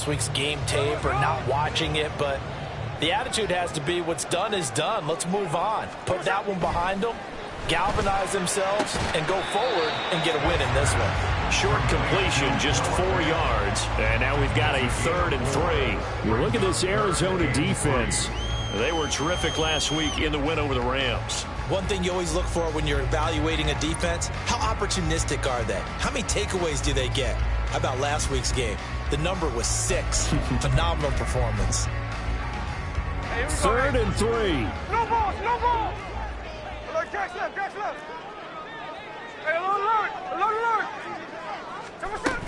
last week's game tape or not watching it, but the attitude has to be what's done is done. Let's move on. Put that one behind them, galvanize themselves, and go forward and get a win in this one. Short completion, just 4 yards. And now we've got a 3rd and 3. You look at this Arizona defense. They were terrific last week in the win over the Rams. One thing you always look for when you're evaluating a defense, how opportunistic are they? How many takeaways do they get? How about last week's game? The number was 6. Phenomenal performance. 3rd and 3. No balls, no balls. Jack's left, Jack's left. Hey, alert. Come on, shot.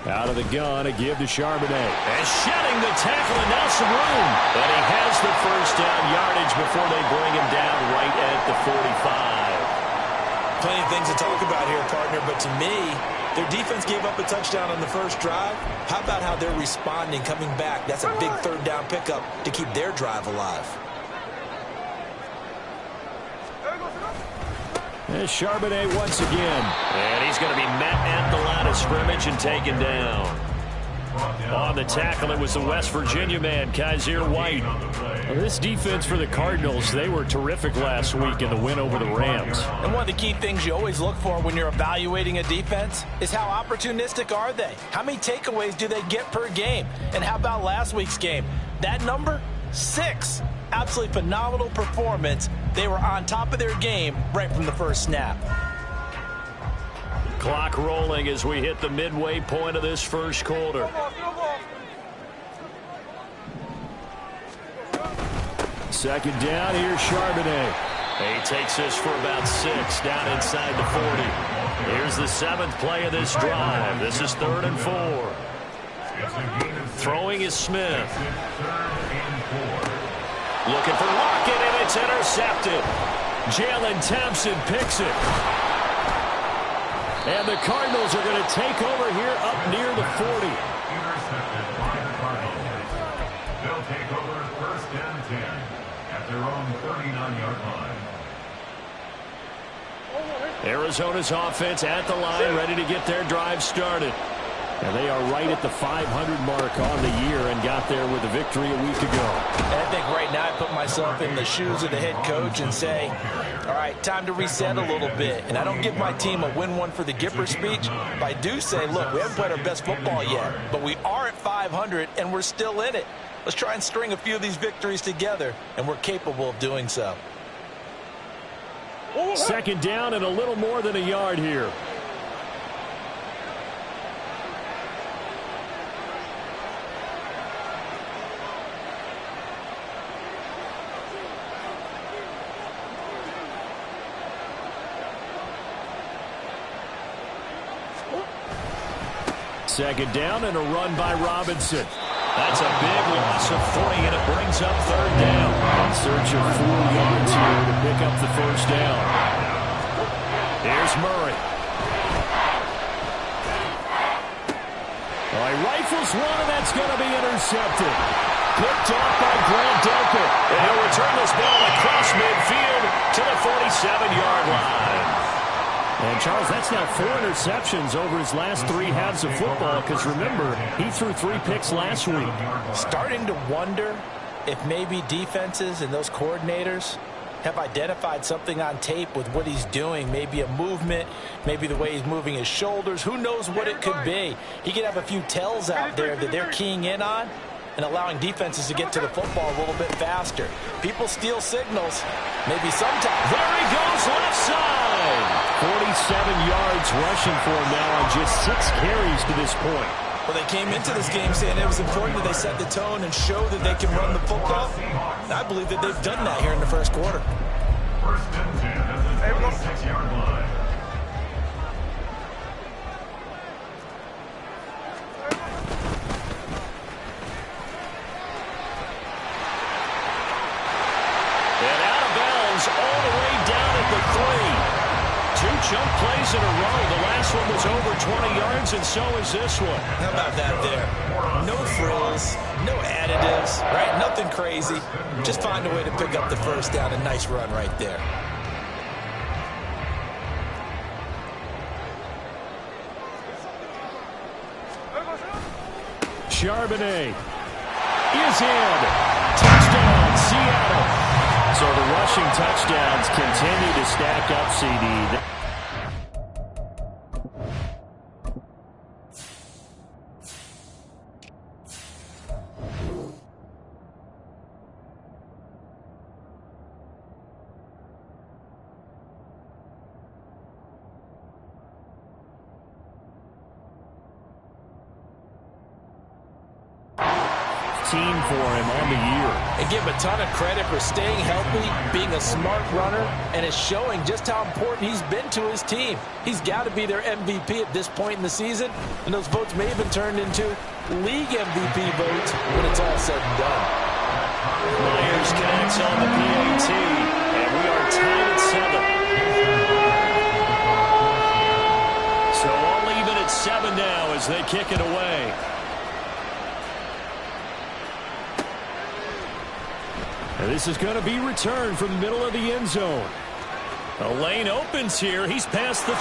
Out of the gun, a give to Charbonnet. And shedding the tackle, and now some room. And he has the first down yardage before they bring him down right at the 45. Plenty of things to talk about here, partner, but to me, their defense gave up a touchdown on the first drive. How about how they're responding, coming back? That's a big 3rd down pickup to keep their drive alive. There's Charbonnet once again. And he's going to be met at the line of scrimmage and taken down. On the tackle, it was the West Virginia man, Kaiser White. Well, this defense for the Cardinals, they were terrific last week in the win over the Rams. And one of the key things you always look for when you're evaluating a defense is how opportunistic are they? How many takeaways do they get per game? And how about last week's game? That number, 6. Absolutely phenomenal performance. They were on top of their game right from the first snap. Clock rolling as we hit the midway point of this first quarter. Second down, here's Charbonnet. He takes this for about 6 down inside the 40. Here's the 7th play of this drive. This is 3rd and 4. Throwing is Smith. Looking for Lockett, and it's intercepted. Jalen Thompson picks it. And the Cardinals are going to take over here up near the 40. Intercepted by the Cardinals. They'll take over 1st and 10 at their own 39-yard line. Arizona's offense at the line, ready to get their drive started. And they are right at the 500 mark on the year and got there with a victory a week ago. And I think right now I put myself in the shoes of the head coach and say, all right, time to reset a little bit. And I don't give my team a win one for the Gipper speech, but I do say, look, we haven't played our best football yet, but we are at 500 and we're still in it. Let's try and string a few of these victories together, and we're capable of doing so. Second down and a little more than a yard here. Second down and a run by Robinson. That's a big loss of 3, and it brings up 3rd down. In search of 4 yards here to pick up the first down. Here's Murray. Well, he rifles one, and that's going to be intercepted. Picked off by Grant Delpit. And he'll return this ball across midfield to the 47-yard line. And, Charles, that's now 4 interceptions over his last 3 halves of football because, remember, he threw 3 picks last week. Starting to wonder if maybe defenses and those coordinators have identified something on tape with what he's doing. Maybe a movement, maybe the way he's moving his shoulders. Who knows what it could be? He could have a few tells out there that they're keying in on and allowing defenses to get to the football a little bit faster. People steal signals, maybe sometimes. There he goes, left side. 47 yards rushing for him now on just 6 carries to this point. Well, they came into this game saying it was important that they set the tone and show that they can run the football. And I believe that they've done that here in the first quarter. 1st and 10 at the 46-yard line. And out of bounds all the way down at the 3. 2 chunk plays in a row. The last one was over 20 yards, and so is this one. How about that there? No frills, no additives, right? Nothing crazy. Just find a way to pick up the first down. A nice run right there. Charbonnet is in. Touchdown, Seattle. So the rushing touchdowns continue to stack up, CD. Team for him on the year. And give him a ton of credit for staying healthy, being a smart runner, and it's showing just how important he's been to his team. He's got to be their MVP at this point in the season, and those votes may have been turned into league MVP votes when it's all said and done. Myers connects on the PAT, and we are tied at 7. So all even at 7 now as they kick it away. And this is going to be returned from the middle of the end zone. A lane opens here. He's past the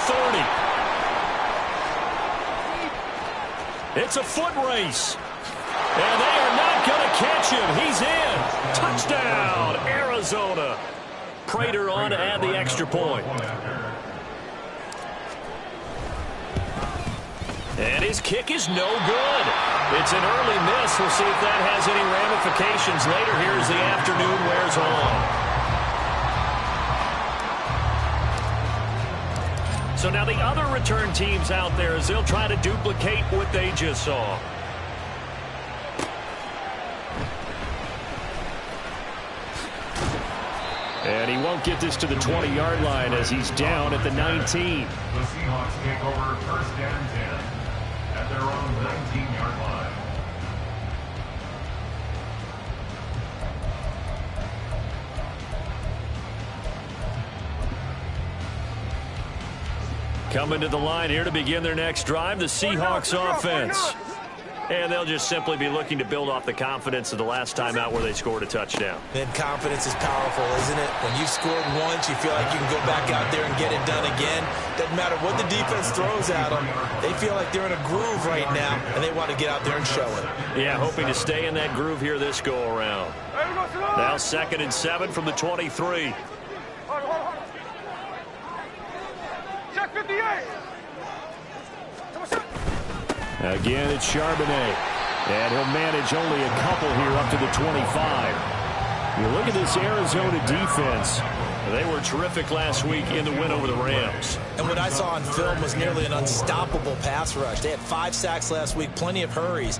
30. It's a foot race. And they are not going to catch him. He's in. Touchdown, Arizona. Prater on to add the extra point. And his kick is no good. It's an early miss. We'll see if that has any ramifications later here as the afternoon wears on. So now the other return teams out there as they'll try to duplicate what they just saw. And he won't get this to the 20-yard line as he's down at the 19. The Seahawks take over first and 10 at their own 19-yard line. Coming to the line here to begin their next drive, the Seahawks offense. And they'll just simply be looking to build off the confidence of the last time out where they scored a touchdown. Then confidence is powerful, isn't it? When you've scored once, you feel like you can go back out there and get it done again. Doesn't matter what the defense throws at them. They feel like they're in a groove right now, and they want to get out there and show it. Yeah, hoping to stay in that groove here this go-around. Now 2nd and 7 from the 23. Check 58. Again, it's Charbonnet. And he'll manage only a couple here up to the 25. You look at this Arizona defense. They were terrific last week in the win over the Rams. And what I saw on film was nearly an unstoppable pass rush. They had 5 sacks last week, plenty of hurries.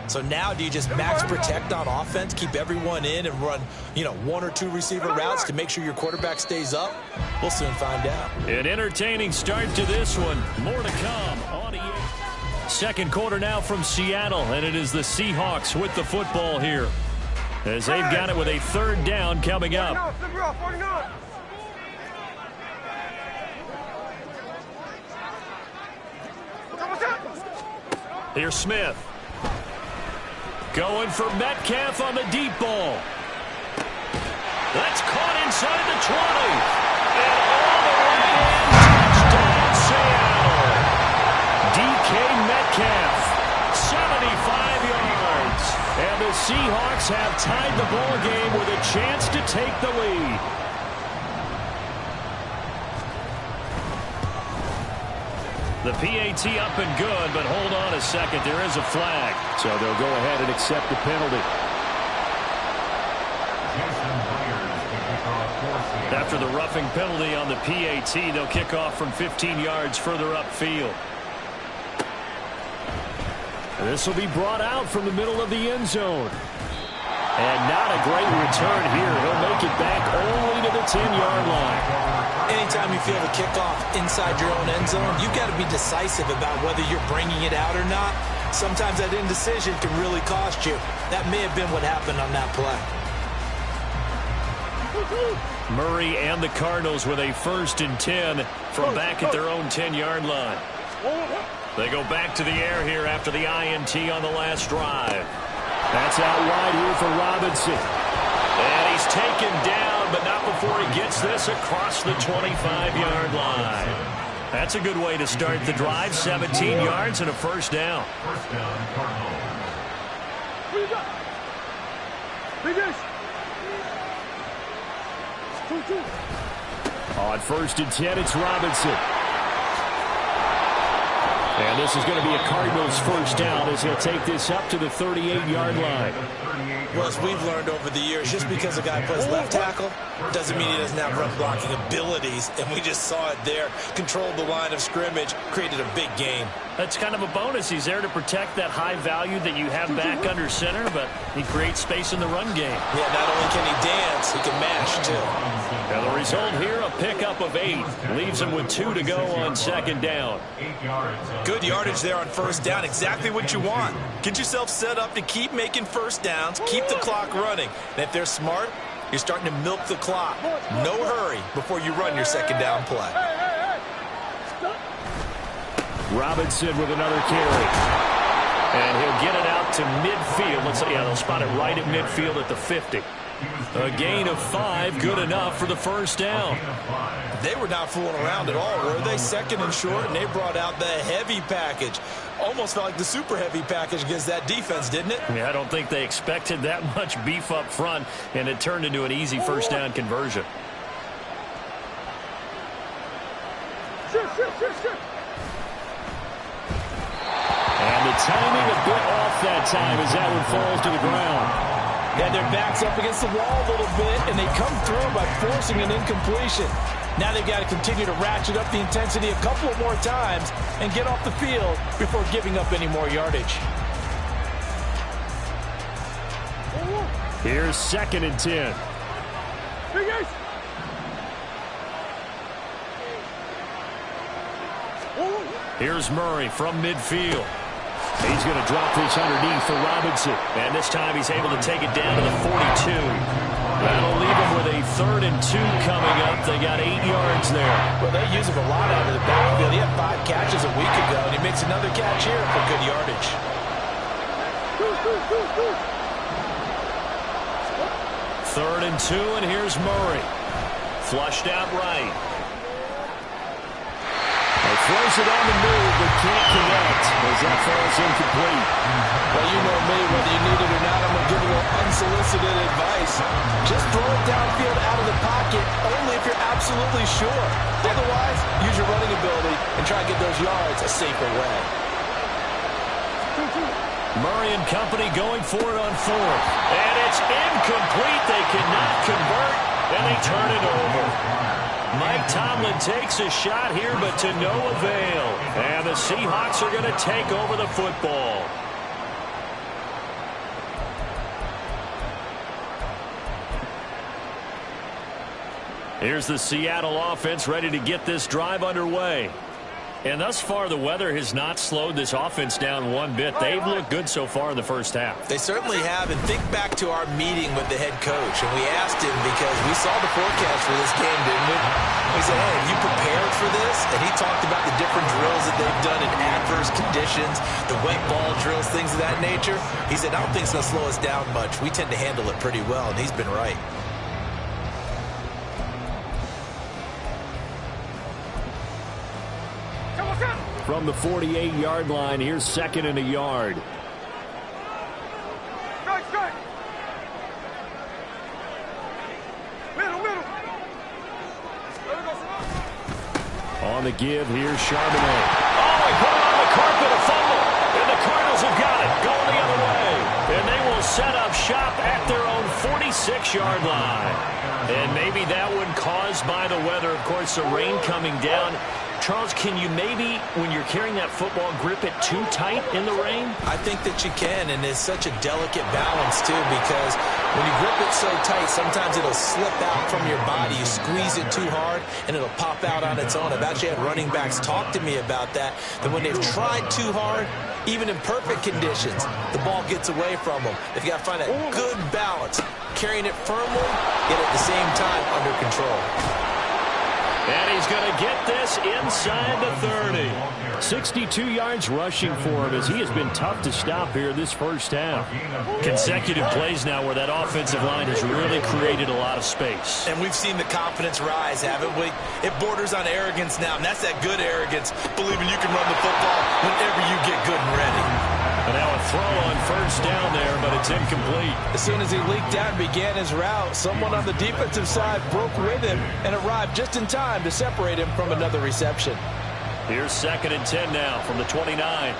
So now do you just max protect on offense, keep everyone in and run, 1 or 2 receiver routes to make sure your quarterback stays up? We'll soon find out. An entertaining start to this one. More to come on EA. Second quarter now from Seattle, and it is the Seahawks with the football here as they've got it with a 3rd down coming up. Here's Smith. Going for Metcalf on the deep ball. That's caught inside the 20. And all the way in. Touchdown, Seattle. DK Metcalf, 75 yards. And the Seahawks have tied the ball game with a chance to take the lead. The PAT up and good, but hold on a second. There is a flag. So they'll go ahead and accept the penalty. After the roughing penalty on the PAT, they'll kick off from 15 yards further upfield. This will be brought out from the middle of the end zone. And not a great return here. He'll make it back only to the 10-yard line. Anytime you feel the kickoff inside your own end zone, you've got to be decisive about whether you're bringing it out or not. Sometimes that indecision can really cost you. That may have been what happened on that play. Murray and the Cardinals with a 1st and 10 from back at their own 10-yard line. They go back to the air here after the INT on the last drive. That's out wide here for Robinson. And he's taken down, but not before he gets this across the 25-yard line. That's a good way to start the drive. 17 yards and a 1st down. What you got? Finish. 2-2. On 1st and 10, it's Robinson. And this is going to be a Cardinals first down as he'll take this up to the 38-yard line. Well, as we've learned over the years, just because a guy plays left tackle doesn't mean he doesn't have run blocking abilities, and we just saw it there. Controlled the line of scrimmage, created a big game. That's kind of a bonus. He's there to protect that high value that you have back under center, but he creates space in the run game. Yeah, not only can he dance, he can mash, too. Now the result here, a pickup of 8. Leaves him with 2 to go on 2nd down. 8 yards. Good yardage there on 1st down. Exactly what you want. Get yourself set up to keep making 1st downs, keep the clock running. And if they're smart, you're starting to milk the clock. No hurry before you run your 2nd down play. Robinson with another carry. And he'll get it out to midfield. Let's say, yeah, they'll spot it right at midfield at the 50. A gain of 5, good enough for the 1st down. They were not fooling around at all, were they? 2nd and short, and they brought out the heavy package. Almost felt like the super heavy package against that defense, didn't it? Yeah, I don't think they expected that much beef up front, and it turned into an easy 1st down conversion. And the timing a bit off that time as that one falls to the ground. And their backs up against the wall a little bit, and they come through by forcing an incompletion. Now they've got to continue to ratchet up the intensity a couple of more times and get off the field before giving up any more yardage. Here's 2nd and 10. Here's Murray from midfield. He's going to drop this underneath for Robinson. And this time he's able to take it down to the 42. That'll leave him with a 3rd and 2 coming up. They got 8 yards there. Well, they use him a lot out of the backfield. He had 5 catches a week ago, and he makes another catch here for good yardage. 3rd and 2, and here's Murray. Flushed out right. Throws it on the move, but can't connect as that falls incomplete. Well, you know me, whether you need it or not, I'm going to give you a little unsolicited advice. Just throw it downfield out of the pocket, only if you're absolutely sure. Otherwise, use your running ability and try and get those yards a safer way. Murray and company going for it on 4th. And it's incomplete. They cannot convert, and they turn it over. Mike Tomlin takes a shot here, but to no avail. And the Seahawks are going to take over the football. Here's the Seattle offense ready to get this drive underway. And thus far, the weather has not slowed this offense down one bit. They've looked good so far in the 1st half. They certainly have. And think back to our meeting with the head coach. And we asked him because we saw the forecast for this game, didn't we? We said, hey, have you prepared for this? And he talked about the different drills that they've done in adverse conditions, the wet ball drills, things of that nature. He said, I don't think it's going to slow us down much. We tend to handle it pretty well, and he's been right. From the 48-yard line, here's 2nd and a yard. Strike. Middle. On the give, here's Charbonnet. Oh, he put it on the carpet, a fumble. And the Cardinals have got it, going the other way. And they will set up shop at their own 46-yard line. And maybe that one caused by the weather. Of course, the rain coming down. Charles, can you maybe, when you're carrying that football, grip it too tight in the rain? I think that you can, and it's such a delicate balance, too, because when you grip it so tight, sometimes it'll slip out from your body. You squeeze it too hard, and it'll pop out on its own. I've actually had running backs talk to me about that when they've tried too hard, even in perfect conditions, the ball gets away from them. They've got to find that good balance, carrying it firmly, yet at the same time under control. And he's going to get this inside the 30. 62 yards rushing for him as he has been tough to stop here this 1st half. Consecutive plays now where that offensive line has really created a lot of space. And we've seen the confidence rise, haven't we? It borders on arrogance now, and that's that good arrogance, believing you can run the football whenever you get good and ready. And now a throw on 1st down there, but it's It's incomplete. As soon as he leaked out and began his route, someone on the defensive side broke with him and arrived just in time to separate him from another reception. Here's 2nd and 10 now from the 29.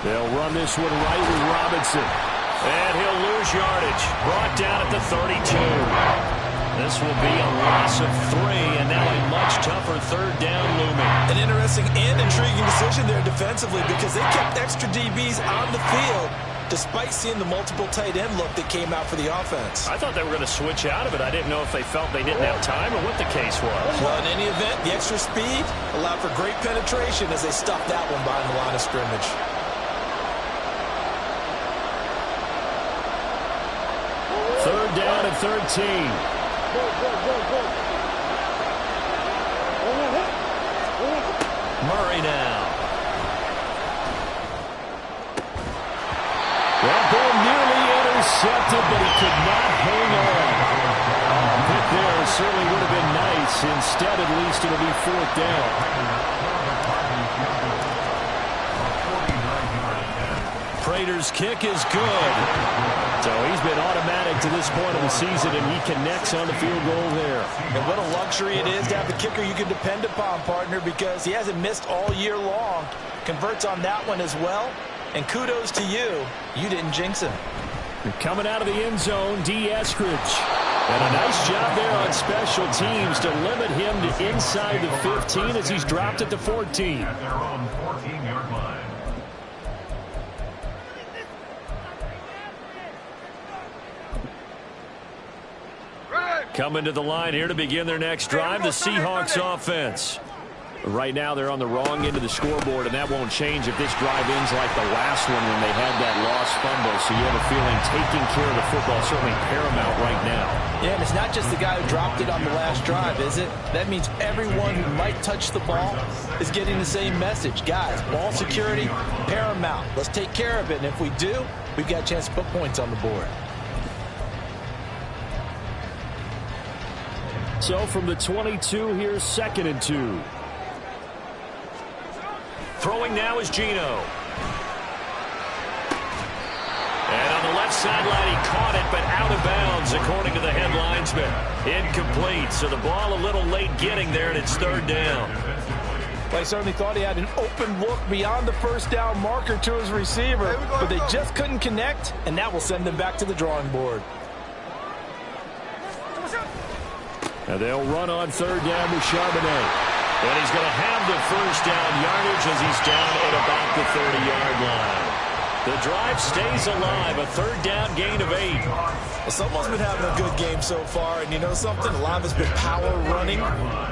They'll run this one right with Robinson. And he'll lose yardage. Brought down at the 32. This will be a loss of 3, and now a much tougher 3rd down looming. An interesting and intriguing decision there defensively because they kept extra DBs on the field despite seeing the multiple tight end look that came out for the offense. I thought they were going to switch out of it. I didn't know if they felt they didn't have time or what the case was. Well, in any event, the extra speed allowed for great penetration as they stuffed that one behind the line of scrimmage. Third down and 13. Murray now. That ball nearly intercepted, but he could not hang on. A hit there certainly would have been nice. Instead, at least, it'll be 4th down. Prater's kick is good. So he's been automatic to this point of the season, and he connects on the field goal there. And what a luxury it is to have a kicker you can depend upon, partner, because he hasn't missed all year long. Converts on that one as well. And kudos to you. You didn't jinx him. Coming out of the end zone, D. Eskridge. And a nice job there on special teams to limit him to inside the 15 as he's dropped at the 14. At their own 14-yard line. Coming to the line here to begin their next drive, the Seahawks offense. Right now they're on the wrong end of the scoreboard, and that won't change if this drive ends like the last one when they had that lost fumble. So you have a feeling taking care of the football is certainly paramount right now. Yeah, and it's not just the guy who dropped it on the last drive, is it? That means everyone who might touch the ball is getting the same message. Guys, ball security, paramount. Let's take care of it, and if we do, we've got a chance to put points on the board. So from the 22, here's 2nd and 2. Throwing now is Geno. And on the left sideline, he caught it, but out of bounds, according to the head linesman. Incomplete, so the ball a little late getting there, and it's 3rd down. Well, I certainly thought he had an open look beyond the 1st down marker to his receiver, but they just couldn't connect, and that will send them back to the drawing board. And they'll run on 3rd down with Charbonnet. And he's going to have the 1st down yardage as he's down at about the 30-yard line. The drive stays alive, a 3rd down gain of 8. Well, someone's been having a good game so far, and you know something? A lot of it's been power running.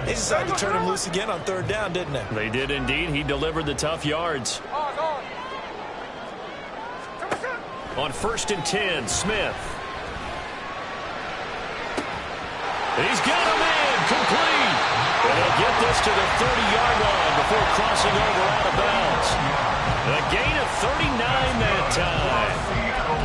They decided to turn him loose again on 3rd down, didn't they? They did indeed. He delivered the tough yards. On 1st and 10, Smith. He's got a man complete. And he'll get this to the 30-yard line before crossing over out of bounds. A gain of 39 that time.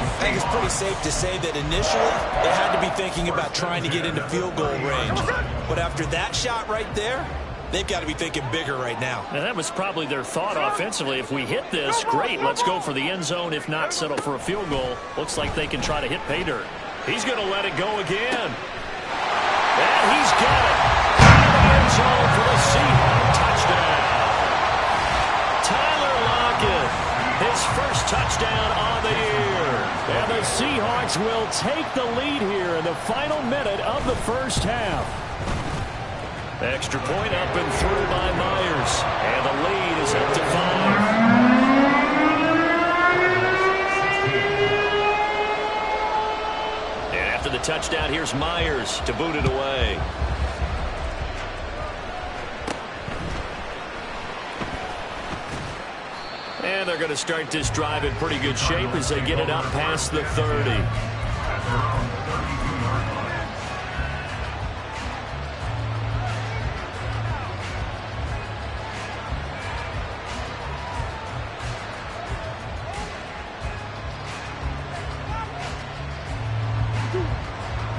I think it's pretty safe to say that initially they had to be thinking about trying to get into field goal range. But after that shot right there, they've got to be thinking bigger right now. And that was probably their thought offensively. If we hit this, great, let's go for the end zone. If not, settle for a field goal. Looks like they can try to hit pay dirt. He's going to let it go again. And he's got it. Out of the end zone for the Seahawks touchdown. Tyler Lockett, his first touchdown on the year. And the Seahawks will take the lead here in the final minute of the 1st half. Extra point up and through by Myers. And the lead is up to 5. The touchdown, here's Myers to boot it away. And they're going to start this drive in pretty good shape as they get it up past the 30.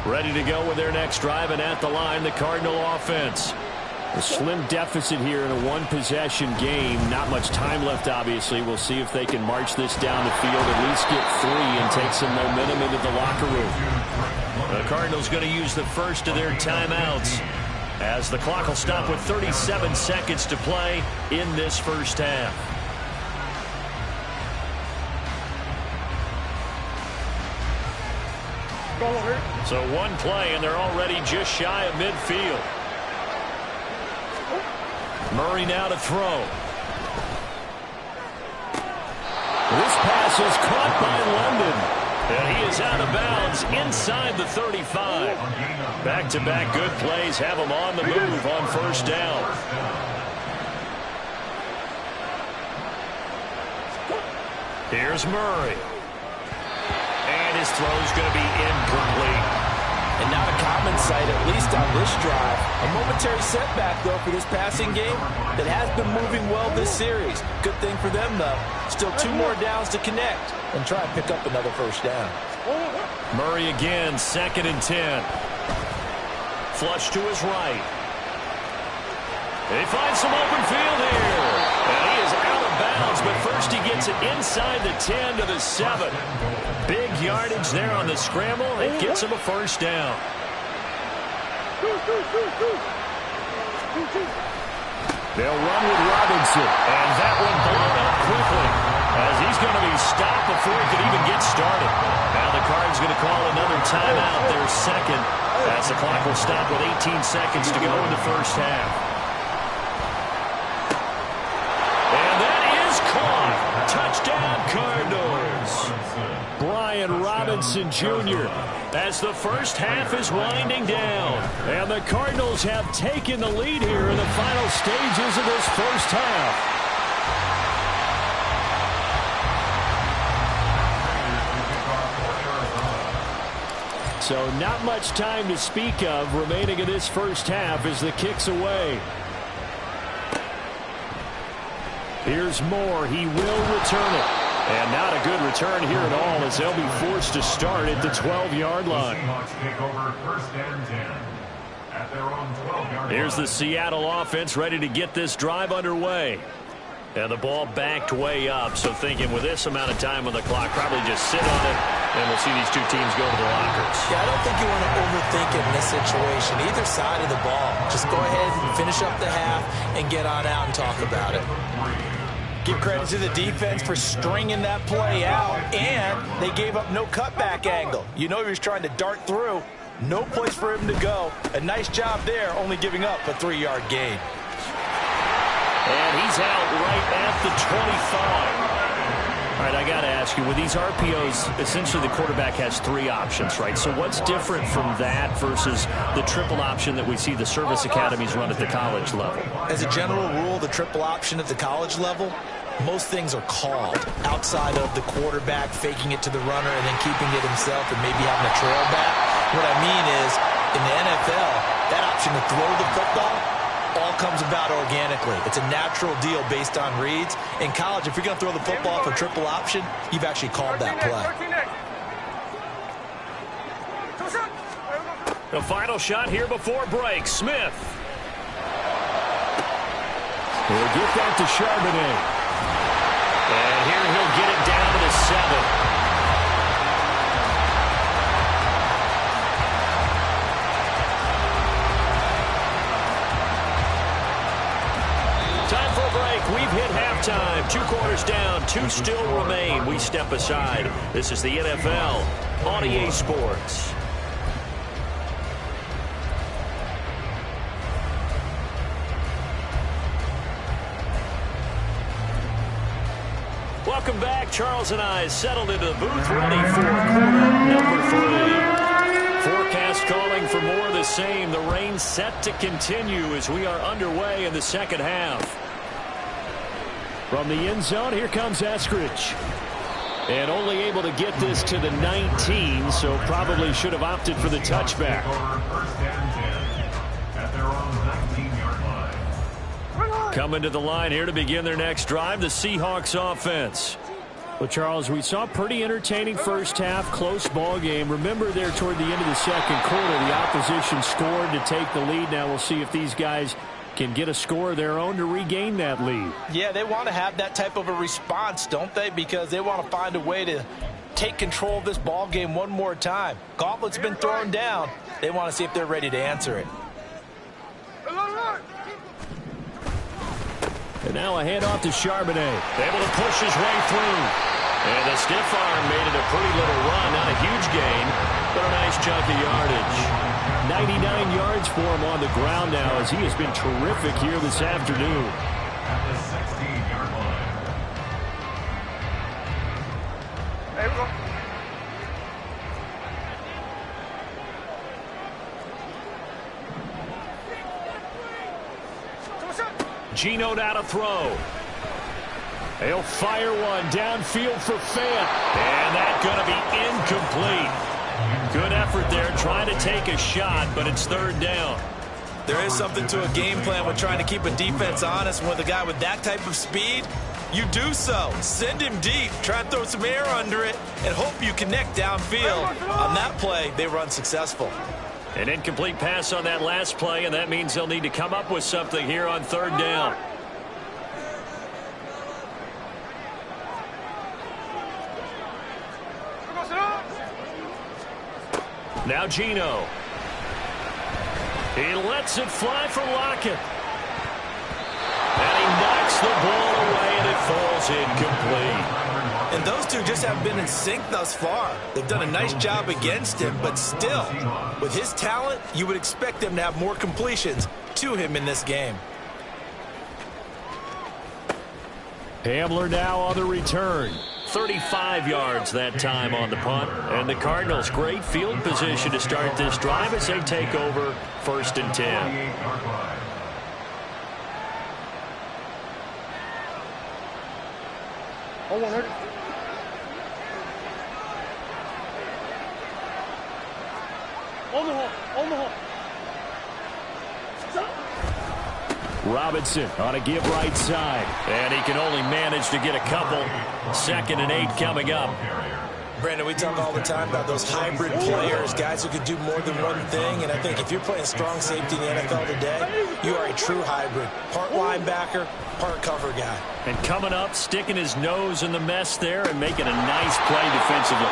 Ready to go with their next drive, and at the line, the Cardinal offense. A slim deficit here in a one-possession game. Not much time left, obviously. We'll see if they can march this down the field, at least get 3 and take some momentum into the locker room. The Cardinals going to use the first of their timeouts as the clock will stop with 37 seconds to play in this first half. So one play, and they're already just shy of midfield. Murray now to throw. This pass is caught by London. And he is out of bounds inside the 35. Back-to-back good plays have him on the move on first down. Here's Murray. And his throw's going to be incomplete. And not a common sight, at least on this drive. A momentary setback, though, for this passing game that has been moving well this series. Good thing for them, though. Still 2 more downs to connect and try and pick up another first down. Murray again, 2nd and 10. Flush to his right. He finds some open field here. And he is out of bounds, but first he gets it inside the 10 to the 7. Big yardage there on the scramble. It gets him a first down. They'll run with Robinson. And that one blown up quickly as he's going to be stopped before he can even get started. Now the Cards going to call another timeout, their second, as the clock will stop with 18 seconds to go in the first half. And that is caught. Touchdown, Cardinals. Brian Robinson Jr. as the first half is winding down. And the Cardinals have taken the lead here in the final stages of this first half. So not much time to speak of remaining in this first half as the kick's away. Here's Moore. He will return it. And not a good return here at all as they'll be forced to start at the 12-yard line. Here's the Seattle offense ready to get this drive underway. And the ball backed way up, so thinking with this amount of time on the clock, probably just sit on it, and we'll see these two teams go to the lockers. Yeah, I don't think you want to overthink it in this situation. Either side of the ball. Just go ahead and finish up the half and get on out and talk about it. Give credit to the defense for stringing that play out, and they gave up no cutback angle. You know he was trying to dart through. No place for him to go. A nice job there, only giving up a 3-yard gain. And he's out right at the 25. All right, I got to ask you, with these RPOs, essentially the quarterback has 3 options, right? So what's different from that versus the triple option that we see the service academies run at the college level? As a general rule, the triple option at the college level, most things are called outside of the quarterback faking it to the runner and then keeping it himself and maybe having a trail back. What I mean is, in the NFL, that option to throw the football all comes about organically. It's a natural deal based on reads. In college, if you're going to throw the football for triple option, you've actually called that play. The final shot here before break. Smith. We'll get that to Charbonnet. And here he'll get it down to the 7. Time for a break. We've hit halftime. 2 quarters down. 2 still remain. We step aside. This is the NFL on EA Sports. Welcome back. Charles and I settled into the booth ready for quarter number 3. Forecast calling for more of the same. The rain set to continue as we are underway in the second half. From the end zone, here comes Eskridge. And only able to get this to the 19, so probably should have opted for the touchback. Coming to the line here to begin their next drive, the Seahawks offense. Well, Charles, we saw a pretty entertaining first half, close ball game. Remember there toward the end of the second quarter, the opposition scored to take the lead. Now we'll see if these guys can get a score of their own to regain that lead. Yeah, they want to have that type of a response, don't they? Because they want to find a way to take control of this ball game one more time. Gauntlet's been thrown down. They want to see if they're ready to answer it. And now a handoff to Charbonnet. Able to push his way through. And the stiff arm made it a pretty little run. Not a huge gain, but a nice chunk of yardage. 99 yards for him on the ground now as he has been terrific here this afternoon. At the 16-yard line. There we go. Geno now to throw. He'll fire one downfield for Fant. And that's going to be incomplete. Good effort there trying to take a shot, but it's third down. There is something to a game plan with trying to keep a defense honest. With a guy with that type of speed, you do so. Send him deep. Try and throw some air under it and hope you connect downfield. On that play, they were unsuccessful. An incomplete pass on that last play, and that means they'll need to come up with something here on third down. Now Geno. He lets it fly for Lockett. And he knocks the ball away, and it falls incomplete. And those two just haven't been in sync thus far. They've done a nice job against him, but still, with his talent, you would expect them to have more completions to him in this game. Hamler now on the return. 35 yards that time on the punt. And the Cardinals, great field position to start this drive as they take over 1st and 10. 28-yard line. Oh, 100. Omaha. Robinson on a give right side. And he can only manage to get a couple. 2nd and 8 coming up. Brandon, we talk all the time about those hybrid players, guys who can do more than one thing. And I think if you're playing strong safety in the NFL today, you are a true hybrid. Part linebacker, part cover guy. And coming up, sticking his nose in the mess there and making a nice play defensively.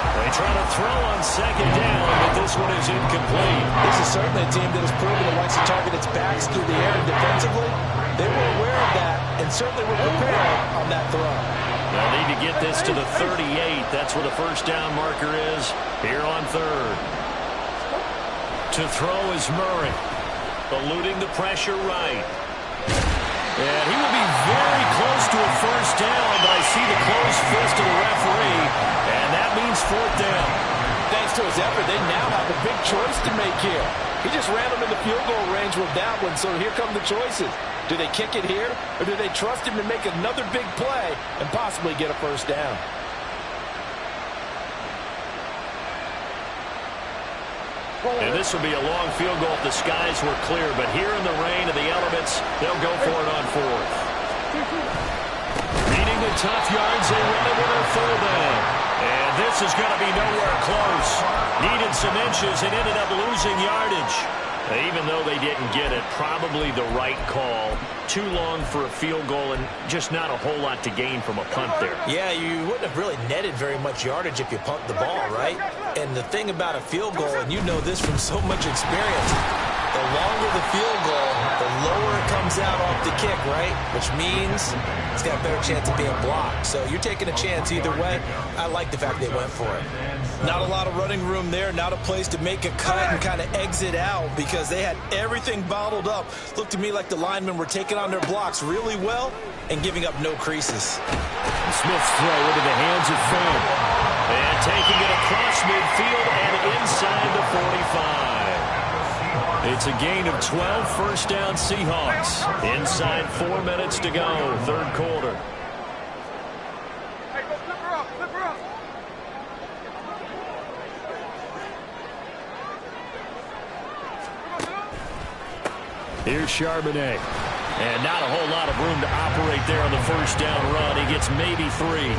They try to throw on 2nd down, but this one is incomplete. This is certainly a team that has proven it likes to target its backs through the air and defensively. They were aware of that and certainly were prepared on that throw. They'll need to get this to the 38. That's where the 1st down marker is here on 3rd. To throw is Murray, eluding the pressure right. And he will be very close to a 1st down, but I see the closed fist of the referee, and that means 4th down. Thanks to his effort, they now have a big choice to make here. He just ran them in the field goal range with that one, so here come the choices. Do they kick it here, or do they trust him to make another big play and possibly get a 1st down? And this will be a long field goal if the skies were clear, but here in the rain of the elements, they'll go for it on 4th. Needing the tough yards, they run it with a 3rd down. And this is going to be nowhere close. Needed some inches and ended up losing yardage. Even though they didn't get it, probably the right call. Too long for a field goal and just not a whole lot to gain from a punt there. Yeah, you wouldn't have really netted very much yardage if you pumped the ball, right? And the thing about a field goal, and you know this from so much experience, the longer the field goal, the lower it comes out off the kick, right? Which means it's got a better chance of being blocked. So you're taking a chance either way. I like the fact they went for it. Not a lot of running room there, not a place to make a cut and kind of exit out because they had everything bottled up. Looked to me like the linemen were taking on their blocks really well and giving up no creases. Smith's throw into the hands of Fant. And taking it across midfield and inside the 45. It's a gain of 12, 1st down Seahawks. Inside 4 minutes to go, 3rd quarter. Hey, go flip her up, flip her up. Here's Charbonnet. And not a whole lot of room to operate there on the 1st down run. He gets maybe 3.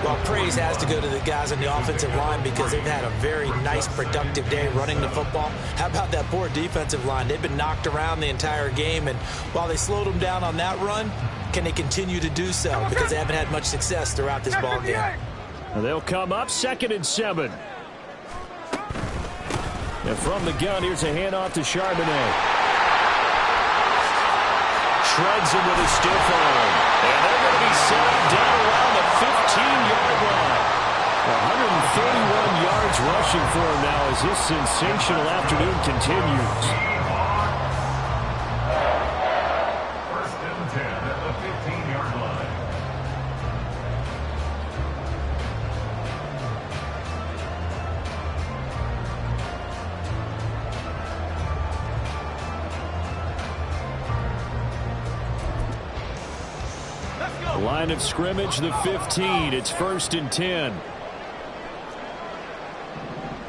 Well, praise has to go to the guys on the offensive line because they've had a very nice, productive day running the football. How about that poor defensive line? They've been knocked around the entire game, and while they slowed them down on that run, can they continue to do so? Because they haven't had much success throughout this ball game. They'll come up 2nd and 7. And from the gun, here's a handoff to Charbonnet. Shreds him with a stiff arm. And they're going to be set up down around the 15-yard line. 131 yards rushing for him now as this sensational afternoon continues. First and 10 at the 15-yard line. Line of scrimmage, the 15. It's 1st and 10.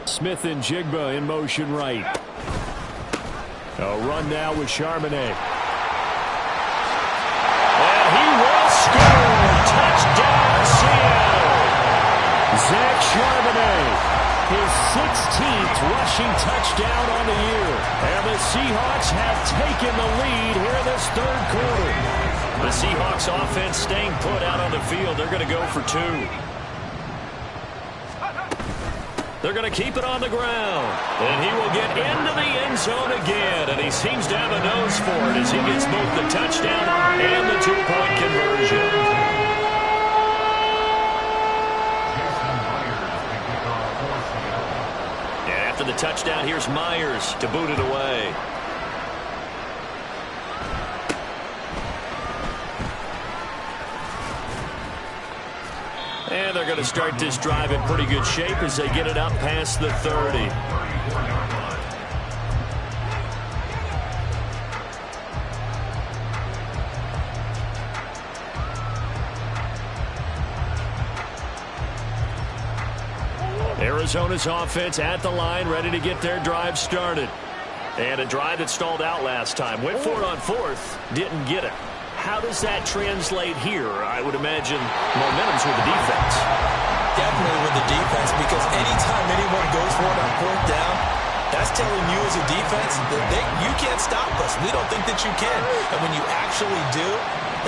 Smith and Jigba in motion right. A run now with Charbonnet. And he will score! Touchdown, Seattle! Zach Charbonnet, his 16th rushing touchdown on the year. And the Seahawks have taken the lead here in this 3rd quarter. The Seahawks offense staying put out on the field. They're going to go for 2. They're going to keep it on the ground. And he will get into the end zone again. And he seems to have a nose for it as he gets both the touchdown and the 2-point conversion. And after the touchdown, here's Myers to boot it away. And they're going to start this drive in pretty good shape as they get it up past the 30. Arizona's offense at the line, ready to get their drive started. And a drive that stalled out last time. Went for it on 4th, didn't get it. How does that translate here? I would imagine momentum's with the defense. Definitely with the defense, because anytime anyone goes for it on 4th down, that's telling you as a defense that you can't stop us. We don't think that you can. And when you actually do,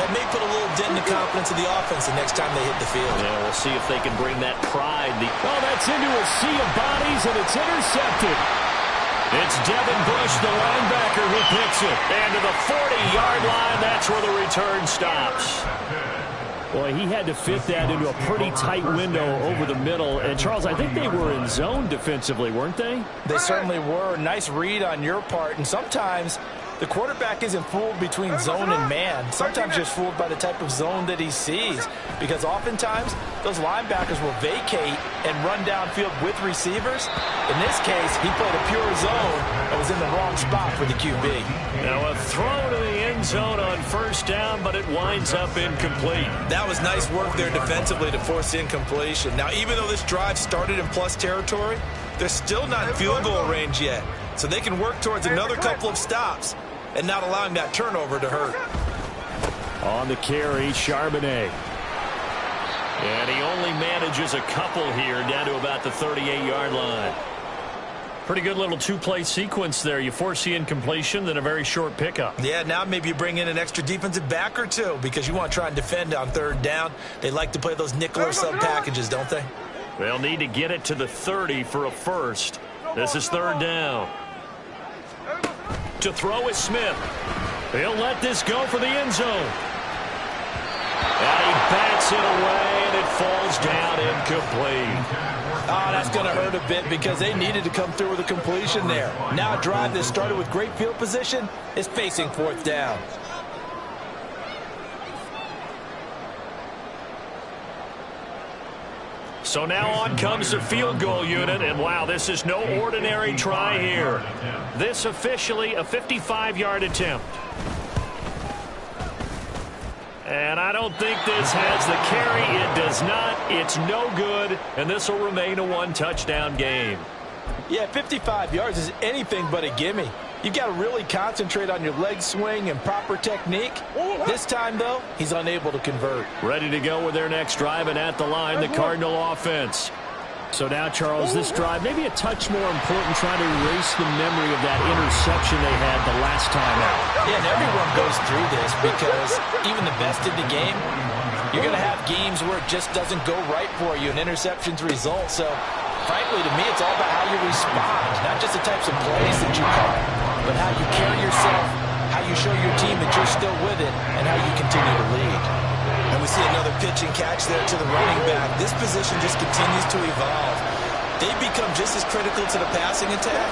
that may put a little dent in the confidence of the offense the next time they hit the field. Yeah, we'll see if they can bring that pride. Oh, that's into a sea of bodies, and it's intercepted. It's Devin Bush, the linebacker, who picks it. And to the 40-yard line, that's where the return stops. Boy, he had to fit that into a pretty tight window over the middle. And, Charles, I think they were in zone defensively, weren't they? They certainly were. Nice read on your part. And sometimes the quarterback isn't fooled between zone and man. Sometimes just fooled by the type of zone that he sees. Because oftentimes, those linebackers will vacate and run downfield with receivers. In this case, he played a pure zone and was in the wrong spot for the QB. Now a throw to the end zone on 1st down, but it winds up incomplete. That was nice work there defensively to force incompletion. Now, even though this drive started in plus territory, they're still not in field goal range yet. So they can work towards another couple of stops and not allowing that turnover to hurt. On the carry, Charbonnet. And he only manages a couple here down to about the 38-yard line. Pretty good little 2-play sequence there. You force the incompletion, then a very short pickup. Yeah, now maybe you bring in an extra defensive back or 2 because you want to try and defend on 3rd down. They like to play those nickel or sub packages, don't they? They'll need to get it to the 30 for a first. This is 3rd down. To throw is Smith. He'll let this go for the end zone. And he bats it away, and it falls down incomplete. Oh, that's going to hurt a bit because they needed to come through with a completion there. Now a drive that started with great field position is facing 4th down. So now on comes the field goal unit, and wow, this is no ordinary try here. This officially a 55-yard attempt. And I don't think this has the carry. It does not. It's no good, and this will remain a 1-touchdown game. Yeah, 55 yards is anything but a gimme. You've got to really concentrate on your leg swing and proper technique. This time, though, he's unable to convert. Ready to go with their next drive, and at the line, the Cardinal offense. So now, Charles, this drive maybe a touch more important, trying to erase the memory of that interception they had the last time out. Yeah, and everyone goes through this because even the best in the game, you're going to have games where it just doesn't go right for you and interceptions result. So, frankly, to me, it's all about how you respond, not just the types of plays that you call, but how you carry yourself, how you show your team that you're still with it, and how you continue to lead. And we see another pitch and catch there to the running back. This position just continues to evolve. They become just as critical to the passing attack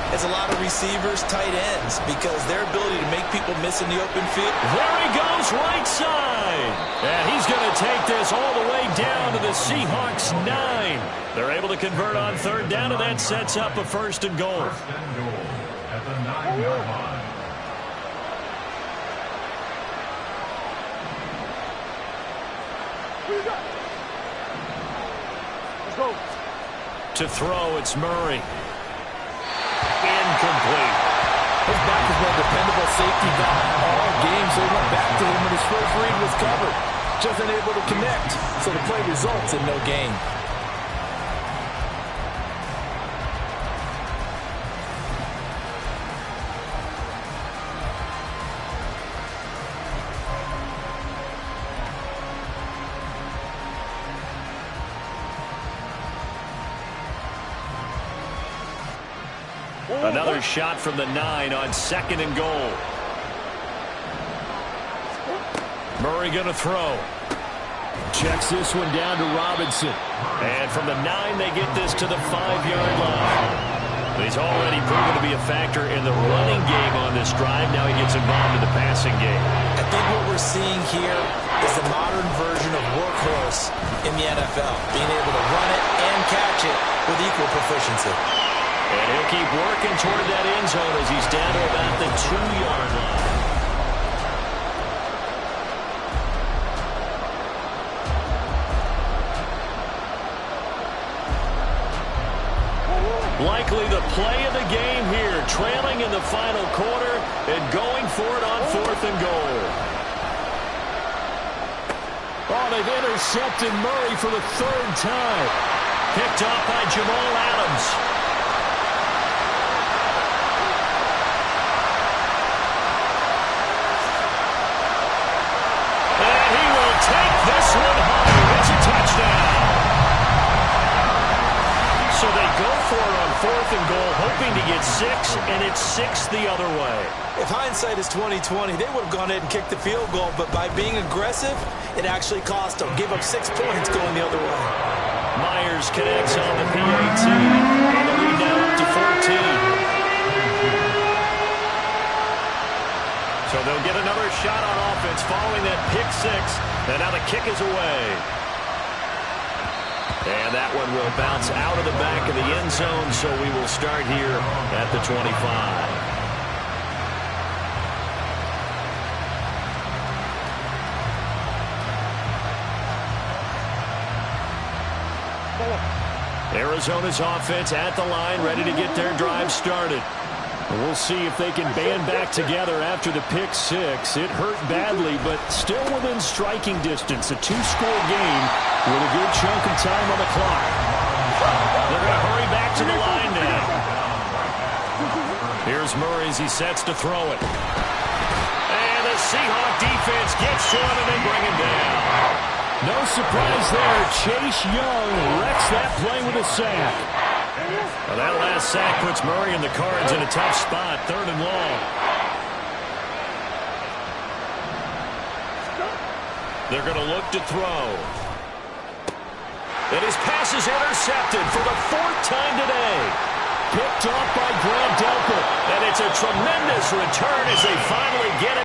as a lot of receivers, tight ends, because their ability to make people miss in the open field. There he goes, right side. And he's going to take this all the way down to the Seahawks 9. They're able to convert on third down, and that sets up a first and goal. First and goal at the 9-yard line. Let's go. To throw, it's Murray. Incomplete. His back has been a dependable safety valve all game, so he went back to him when his first read was covered. Just unable to connect, so the play results in no gain. Another shot from the 9 on second and goal. Murray going to throw. Checks this one down to Robinson. And from the 9, they get this to the 5-yard line. He's already proven to be a factor in the running game on this drive. Now he gets involved in the passing game. I think what we're seeing here is the modern version of workhorse in the NFL, being able to run it and catch it with equal proficiency. And he'll keep working toward that end zone as he's down to about the 2-yard line. Likely the play of the game here, trailing in the final quarter and going for it on fourth and goal. Oh, they've intercepted Murray for the third time. Picked off by Jamal Adams. Take this one home. It's a touchdown. So they go for it on fourth and goal, hoping to get 6, and it's 6 the other way. If hindsight is 20/20, they would have gone ahead and kicked the field goal, but by being aggressive, it actually cost them. Give up 6 points going the other way. Myers connects on the PAT, and the lead now up to 14. So they'll get another shot on offense following that pick 6. And now the kick is away. And that one will bounce out of the back of the end zone, so we will start here at the 25. Arizona's offense at the line, ready to get their drive started. We'll see if they can band back together after the pick 6. It hurt badly, but still within striking distance. A 2-score game with a good chunk of time on the clock. They're going to hurry back to the line now. Here's Murray as he sets to throw it. And the Seahawk defense gets to him and they bring him down. No surprise there. Chase Young wrecks that play with a sack. Well, that last sack puts Murray and the Cards in a tough spot, 3rd and long. They're going to look to throw. And his pass is intercepted for the 4th time today. Picked off by Grant Delpit. And it's a tremendous return as they finally get it.